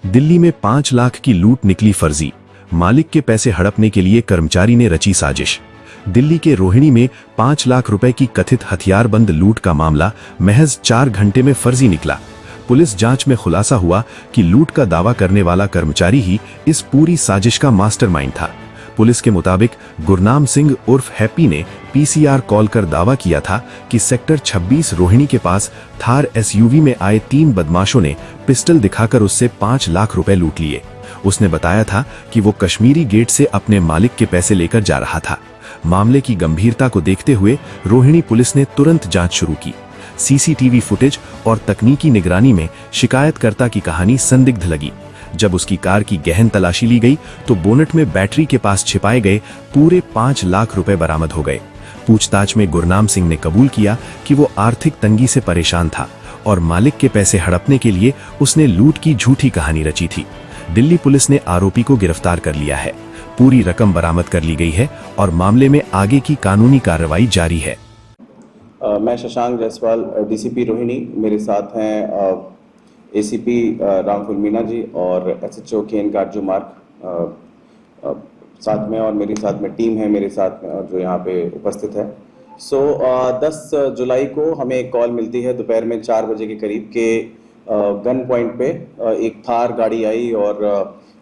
दिल्ली में 5 लाख की लूट निकली फर्जी। मालिक के पैसे हड़पने के लिए कर्मचारी ने रची साजिश। दिल्ली के रोहिणी में 5 लाख रुपए की कथित हथियारबंद लूट का मामला महज 4 घंटे में फर्जी निकला। पुलिस जांच में खुलासा हुआ कि लूट का दावा करने वाला कर्मचारी ही इस पूरी साजिश का मास्टरमाइंड था। पुलिस के मुताबिक गुरनाम सिंह उर्फ हैप्पी ने पीसीआर कॉल कर दावा किया था कि सेक्टर 26 रोहिणी के पास थार एसयूवी में आए 3 बदमाशों ने पिस्टल दिखाकर उससे 5 लाख रुपए लूट लिए। उसने बताया था कि वो कश्मीरी गेट से अपने मालिक के पैसे लेकर जा रहा था। मामले की गंभीरता को देखते हुए रोहिणी पुलिस ने तुरंत जांच शुरू की। सीसीटीवी फुटेज और तकनीकी निगरानी में शिकायतकर्ता की कहानी संदिग्ध लगी। जब उसकी कार की गहन तलाशी ली गई तो बोनट में बैटरी के पास छिपाए गए पूरे 5 लाख रुपए बरामद हो गए। पूछताछ में गुरनाम सिंह ने कबूल किया कि वो आर्थिक तंगी से परेशान था और मालिक के पैसे हड़पने के लिए उसने लूट की झूठी कहानी रची थी। दिल्ली पुलिस ने आरोपी को गिरफ्तार कर लिया है। पूरी रकम बरामद कर ली गई है और मामले में आगे की कानूनी कार्रवाई जारी है। मैं शशांक जायसवाल, डीसीपी रोहिणी। मेरे साथ हैं एसीपी रामफुल मीना जी और एसएचओ केएन काटजू मार्क साथ में, और मेरे साथ में टीम है मेरे साथ में और जो यहाँ पे उपस्थित है। 10 जुलाई को हमें एक कॉल मिलती है दोपहर में 4 बजे के करीब के गन पॉइंट पे एक थार गाड़ी आई और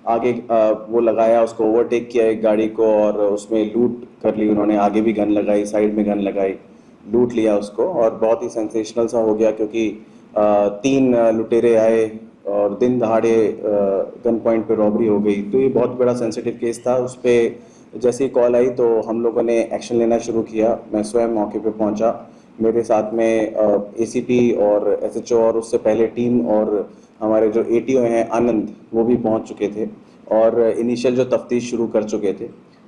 आगे वो लगाया, उसको ओवरटेक किया एक गाड़ी को और उसमें लूट कर ली उन्होंने। आगे भी गन लगाई, साइड में गन लगाई, लूट लिया उसको और बहुत ही सेंसेशनल सा हो गया क्योंकि 3 लुटेरे आए और दिन दहाड़े गन पॉइंट पे रॉबरी हो गई। तो ये बहुत बड़ा सेंसिटिव केस था। उस पर जैसे ही कॉल आई तो हम लोगों ने एक्शन लेना शुरू किया। मैं स्वयं मौके पे पहुंचा, मेरे साथ में एसीपी और एसएचओ और उससे पहले टीम और हमारे जो एटीओ हैं आनंद, वो भी पहुंच चुके थे और इनिशियल जो तफ्तीश शुरू कर चुके थे।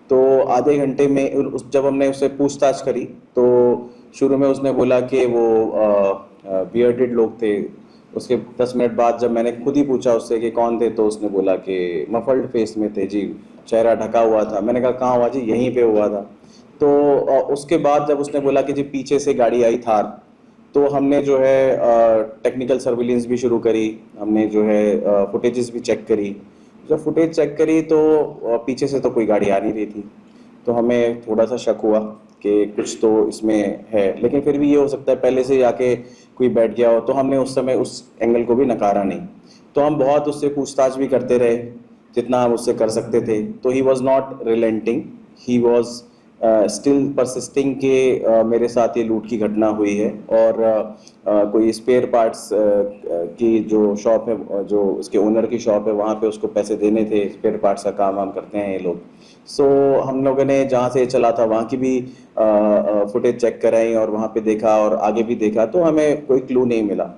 तो आधे घंटे में जब हमने उससे पूछताछ करी तो शुरू में उसने बोला कि वो बियर्डेड लोग थे। उसके 10 मिनट बाद जब मैंने खुद ही पूछा उससे कि कौन थे तो उसने बोला कि मफल्ड फेस में थे जी, चेहरा ढका हुआ था। मैंने कहा कहाँ हुआ जी? यहीं पे हुआ था। तो उसके बाद जब उसने बोला कि जी पीछे से गाड़ी आई थार, तो हमने जो है टेक्निकल सर्विलेंस भी शुरू करी। हमने जो है फुटेजेस भी चेक करी। जब फुटेज चेक करी तो पीछे से तो कोई गाड़ी आ नहीं रही थी, तो हमें थोड़ा सा शक हुआ कि कुछ तो इसमें है, लेकिन फिर भी ये हो सकता है पहले से आके कोई बैठ गया हो। तो हमने उस समय उस एंगल को भी नकारा नहीं। तो हम बहुत उससे पूछताछ भी करते रहे जितना हम उससे कर सकते थे। तो he was not relenting, he was still persisting के मेरे साथ ये लूट की घटना हुई है। और कोई स्पेयर पार्ट्स की जो शॉप है, जो उसके ओनर की शॉप है, वहाँ पे उसको पैसे देने थे। स्पेयर पार्ट्स का काम वाम करते हैं ये लोग। सो हम लोगों ने जहाँ से चला था वहाँ की भी फुटेज चेक कराई और वहाँ पे देखा और आगे भी देखा, तो हमें कोई क्लू नहीं मिला।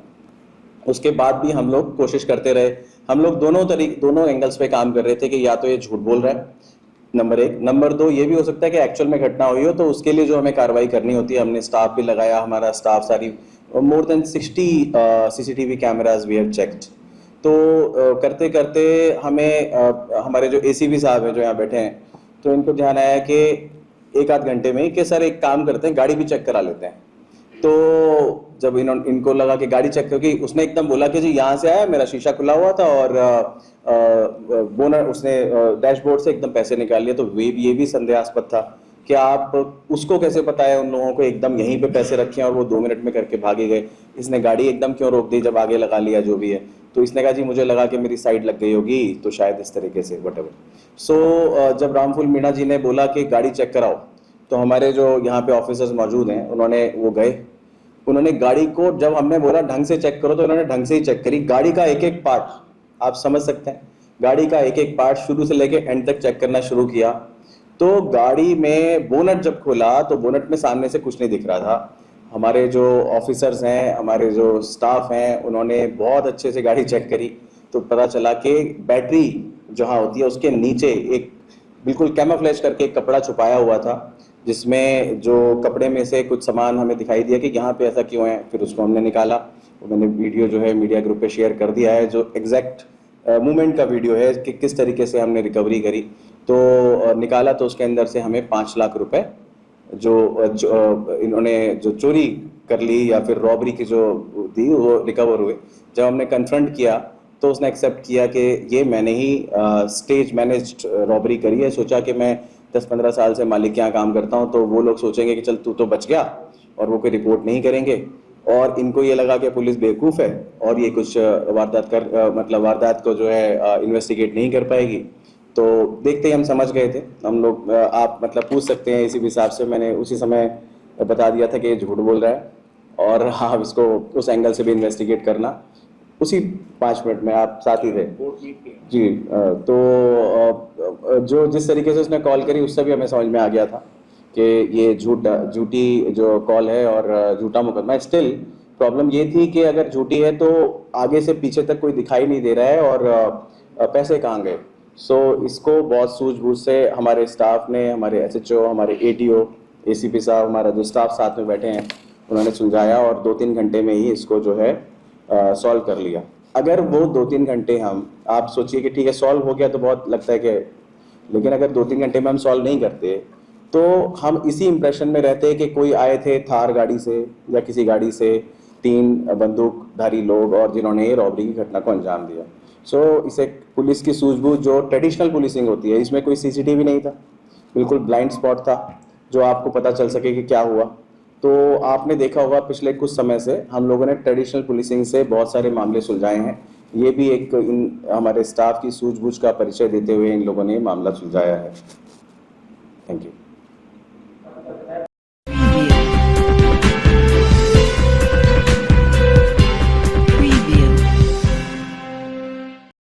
उसके बाद भी हम लोग कोशिश करते रहे। हम लोग दोनों एंगल्स पे काम कर रहे थे कि या तो ये झूठ बोल रहा है, नंबर 1। नंबर 2, ये भी हो सकता है कि एक्चुअल में घटना हुई हो, तो उसके लिए जो हमें कार्रवाई करनी होती है, हमने स्टाफ भी लगाया। हमारा स्टाफ सारी more than 60 CCTV cameras we have checked. तो करते करते हमें हमारे जो एसीपी साहब हैं जो यहाँ बैठे हैं, तो इनको ध्यान आया कि 1 आध घंटे में कि सर एक काम करते हैं, गाड़ी भी चेक करा लेते हैं। तो जब इनको लगा कि गाड़ी चेक करके, उसने एकदम बोला कि जी यहाँ से आया, मेरा शीशा खुला हुआ था और बोनर उसने डैशबोर्ड से एकदम पैसे निकाल लिए। तो ये भी संदेहास्पद था कि आप उसको कैसे पता है उन लोगों को एकदम यहीं पे पैसे रखे और वो 2 मिनट में करके भागे गए। इसने गाड़ी एकदम क्यों रोक दी जब आगे लगा लिया जो भी है। तो इसने कहा जी मुझे लगा कि मेरी साइड लग गई होगी, तो शायद इस तरीके से वटेवर। सो जब रामफुल मीणा जी ने बोला कि गाड़ी चेक कराओ, तो हमारे जो यहाँ पे ऑफिसर्स मौजूद हैं उन्होंने वो गए। उन्होंने गाड़ी को, जब हमने बोला ढंग से चेक करो, तो उन्होंने ढंग से ही चेक करी। गाड़ी का एक एक पार्ट आप समझ सकते हैं, गाड़ी का एक एक पार्ट शुरू से लेके एंड तक चेक करना शुरू किया। तो गाड़ी में बोनट जब खोला तो बोनट में सामने से कुछ नहीं दिख रहा था। हमारे जो ऑफिसर्स हैं, हमारे जो स्टाफ हैं, उन्होंने बहुत अच्छे से गाड़ी चेक करी। तो पता चला कि बैटरी जहाँ होती है उसके नीचे एक बिल्कुल कैमोफ्लेज करके एक कपड़ा छुपाया हुआ था, जिसमें जो कपड़े में से कुछ सामान हमें दिखाई दिया कि यहाँ पे ऐसा क्यों है। फिर उसको हमने निकाला। तो मैंने वीडियो जो है मीडिया ग्रुप पे शेयर कर दिया है, जो एग्जैक्ट मूवमेंट का वीडियो है कि किस तरीके से हमने रिकवरी करी। तो निकाला तो उसके अंदर से हमें 5 लाख रुपए जो इन्होंने जो चोरी कर ली या फिर रॉबरी की जो दी, वो रिकवर हुए। जब हमने कन्फ्रंट किया तो उसने एक्सेप्ट किया कि ये मैंने ही स्टेज मैनेज्ड रॉबरी करी है। सोचा कि मैं 10-15 साल से मालिक के यहाँ काम करता हूँ, तो वो लोग सोचेंगे कि चल तू तो बच गया, और वो कोई रिपोर्ट नहीं करेंगे, और इनको ये लगा कि पुलिस बेवकूफ़ है और ये कुछ मतलब वारदात को जो है इन्वेस्टिगेट नहीं कर पाएगी। तो देखते ही हम समझ गए थे हम लोग। आप मतलब पूछ सकते हैं इसी हिसाब से मैंने उसी समय बता दिया था कि ये झूठ बोल रहा है, और हाँ इसको उस एंगल से भी इन्वेस्टिगेट करना। उसी 5 मिनट में आप साथ ही थे जी। तो जो जिस तरीके से उसने कॉल करी उससे भी हमें समझ में आ गया था कि ये झूठी जो कॉल है और झूठा मुकदमा है। स्टिल प्रॉब्लम ये थी कि अगर झूठी है तो आगे से पीछे तक कोई दिखाई नहीं दे रहा है, और पैसे कहाँ गए। सो इसको बहुत सूझबूझ से हमारे स्टाफ ने, हमारे एसएचओ, हमारे एटीओ, एसीपी साहब, हमारा जो स्टाफ साथ में बैठे हैं, उन्होंने सुलझाया और 2-3 घंटे में ही इसको जो है सॉल्व कर लिया। अगर वो 2-3 घंटे हम, आप सोचिए कि ठीक है सॉल्व हो गया तो बहुत लगता है कि, लेकिन अगर 2-3 घंटे में हम सॉल्व नहीं करते तो हम इसी इंप्रेशन में रहते कि कोई आए थे थार गाड़ी से या किसी गाड़ी से 3 बंदूकधारी लोग और जिन्होंने ये रॉबरी की घटना को अंजाम दिया। सो इसे पुलिस की सूझबूझ जो ट्रेडिशनल पुलिसिंग होती है, इसमें कोई सीसीटीवी नहीं था, बिल्कुल ब्लाइंड स्पॉट था जो आपको पता चल सके कि क्या हुआ। तो आपने देखा होगा पिछले कुछ समय से हम लोगों ने ट्रेडिशनल पुलिसिंग से बहुत सारे मामले सुलझाए हैं। ये भी एक हमारे स्टाफ की सूझबूझ का परिचय देते हुए इन लोगों ने मामला सुलझाया है। Thank you.